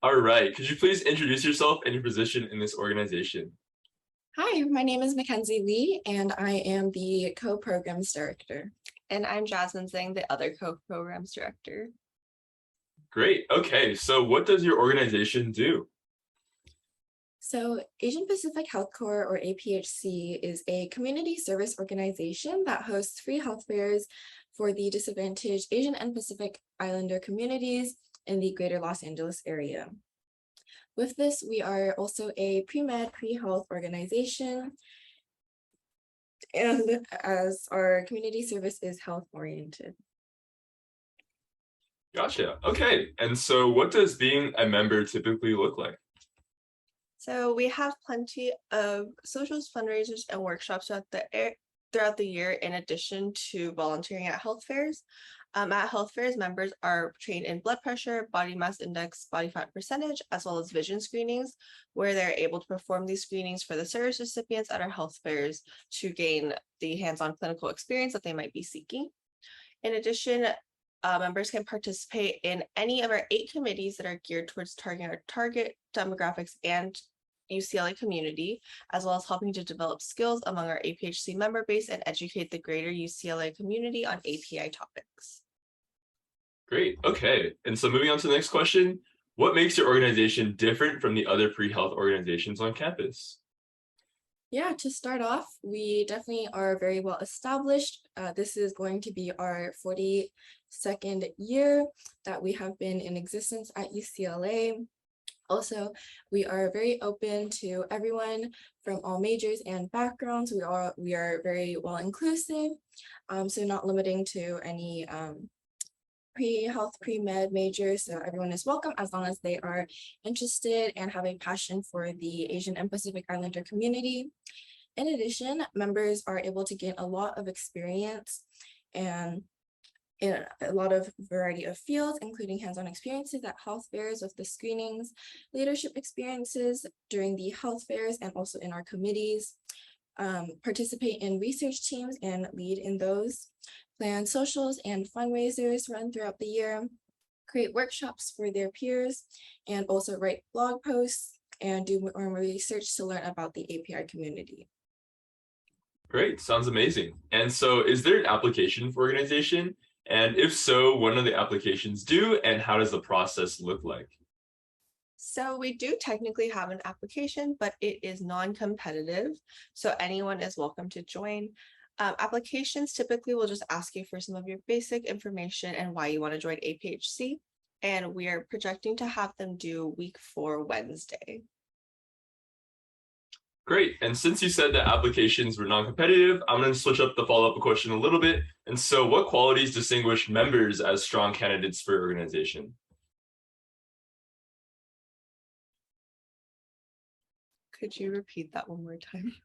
All right. Could you please introduce yourself and your position in this organization? Hi, my name is Mackenzie Lee, and I am the co-programs director. And I'm Jasmine Zhang, the other co-programs director. Great. Okay. So what does your organization do? So Asian Pacific Health Corps, or APHC, is a community service organization that hosts free health fairs for the disadvantaged Asian and Pacific Islander communities in the greater Los Angeles area. With this, we are also a pre-med, pre-health organization, and as our community service is health-oriented. Gotcha. Okay. And so what does being a member typically look like? So we have plenty of socials, fundraisers, and workshops throughout the year, in addition to volunteering at health fairs. At health fairs, members are trained in blood pressure, body mass index, body fat percentage, as well as vision screenings, where they're able to perform these screenings for the service recipients at our health fairs to gain the hands-on clinical experience that they might be seeking. In addition, members can participate in any of our 8 committees that are geared towards targeting our target demographics and UCLA community, as well as helping to develop skills among our APHC member base and educate the greater UCLA community on API topics. Great. Okay. And so moving on to the next question, what makes your organization different from the other pre-health organizations on campus? Yeah, to start off, we definitely are very well established. This is going to be our 42nd year that we have been in existence at UCLA. Also, we are very open to everyone from all majors and backgrounds. We are very well inclusive, so not limiting to any pre-health, pre-med majors. So everyone is welcome as long as they are interested and have a passion for the Asian and Pacific Islander community. In addition, members are able to gain a lot of experience and in a lot of variety of fields, including hands-on experiences at health fairs with the screenings, leadership experiences during the health fairs, and also in our committees, participate in research teams and lead in those, plan socials and fundraisers run throughout the year, create workshops for their peers, and also write blog posts and do more research to learn about the API community. Great. Sounds amazing. And so is there an application for organization? And if so, what do the applications do and how does the process look like? So we do technically have an application, but it is non-competitive, so anyone is welcome to join. Applications typically will just ask you for some of your basic information and why you want to join APHC, and we are projecting to have them due week 4 Wednesday. Great. And since you said that applications were non-competitive, I'm going to switch up the follow-up question a little bit. And so what qualities distinguish members as strong candidates for your organization? Could you repeat that one more time?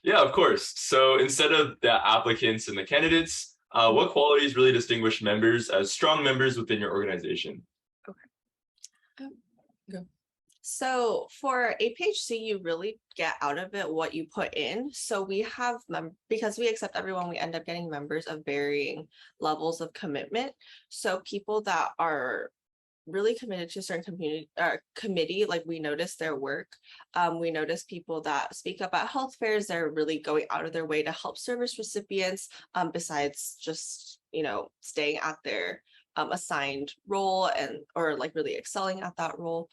Yeah, of course. So instead of the applicants and the candidates, what qualities really distinguish members as strong members within your organization? Go. So for APHC, you really get out of it what you put in. So we have because we accept everyone, we end up getting members of varying levels of commitment. So people that are really committed to a certain committee, like we notice their work. We notice people that speak up at health fairs, they're really going out of their way to help service recipients, besides just, staying at their assigned role or like really excelling at that role.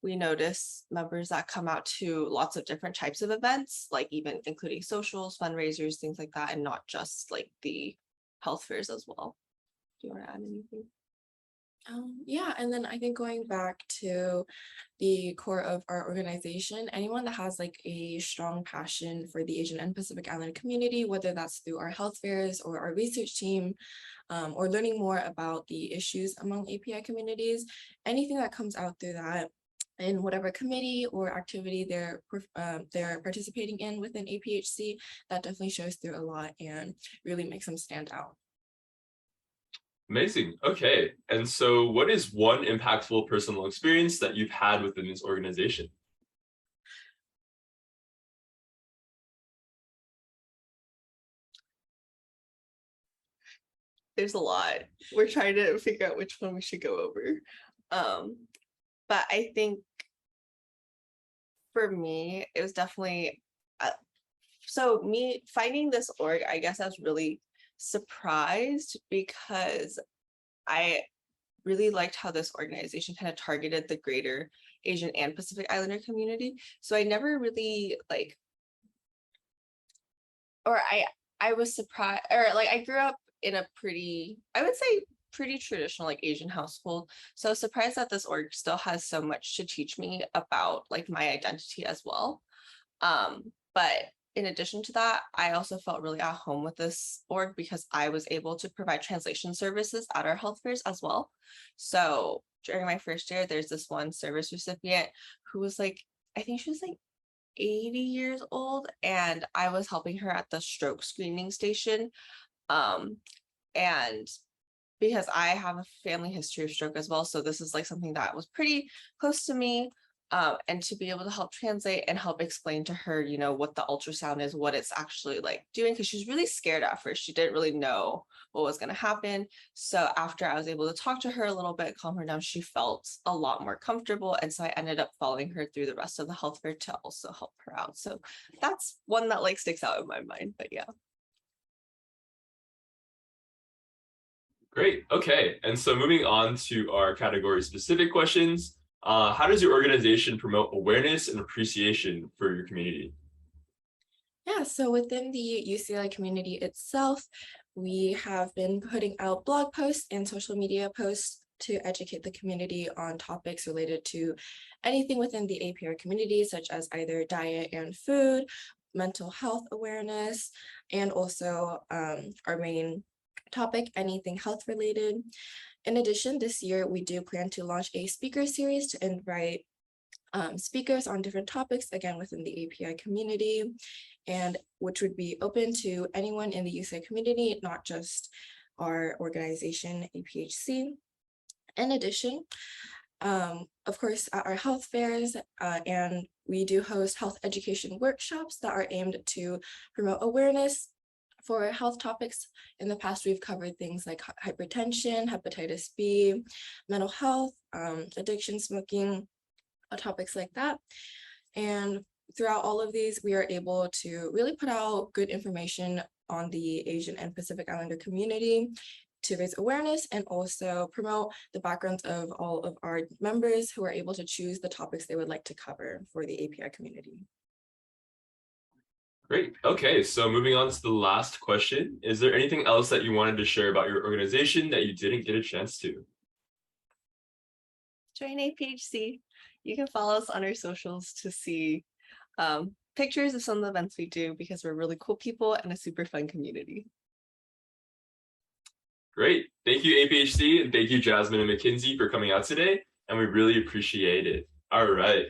We notice members that come out to lots of different types of events, like even including socials, fundraisers, things like that, and not just like the health fairs as well. Do you want to add anything? Yeah, and then I think going back to the core of our organization, anyone that has like a strong passion for the Asian and Pacific Islander community, whether that's through our health fairs or our research team, or learning more about the issues among API communities, anything that comes out through that in whatever committee or activity they're participating in within APHC, that definitely shows through a lot and really makes them stand out. Amazing. Okay. And so what is one impactful personal experience that you've had within this organization? There's a lot. We're trying to figure out which one we should go over. But I think for me, it was definitely, so me finding this org, I guess I was really surprised because I really liked how this organization kind of targeted the greater Asian and Pacific Islander community. So I never really like, or I was surprised, or like I grew up in a pretty, I would say pretty traditional like Asian household. So I was surprised that this org still has so much to teach me about like my identity as well. But in addition to that, I also felt really at home with this org because I was able to provide translation services at our health fairs as well. So during my first year, there's this one service recipient who was like, I think she was like 80 years old, and I was helping her at the stroke screening station. And because I have a family history of stroke as well, so this is like something that was pretty close to me. And to be able to help translate and help explain to her, you know, what the ultrasound is, what it's actually like doing, because she was really scared at first. She didn't really know what was going to happen. So after I was able to talk to her a little bit, calm her down, she felt a lot more comfortable. And so I ended up following her through the rest of the health fair to also help her out. So that's one that like sticks out in my mind. But yeah. Great. Okay. And so moving on to our category specific questions. How does your organization promote awareness and appreciation for your community? Yeah, so within the UCLA community itself, we have been putting out blog posts and social media posts to educate the community on topics related to anything within the APR community, such as either diet and food, mental health awareness, and also our main topic, anything health related. In addition, this year we do plan to launch a speaker series to invite speakers on different topics, again, within the API community, and which would be open to anyone in the UCLA community, not just our organization, APHC. In addition, of course, at our health fairs, and we do host health education workshops that are aimed to promote awareness for health topics. In the past, we've covered things like hypertension, hepatitis B, mental health, addiction, smoking, topics like that. And throughout all of these, we are able to really put out good information on the Asian and Pacific Islander community to raise awareness and also promote the backgrounds of all of our members who are able to choose the topics they would like to cover for the API community. Great. Okay, so moving on to the last question. Is there anything else that you wanted to share about your organization that you didn't get a chance to? Join APHC. You can follow us on our socials to see pictures of some of the events we do because we're really cool people and a super fun community. Great. Thank you, APHC, and thank you, Jasmine and Mackenzie, for coming out today, and we really appreciate it. All right.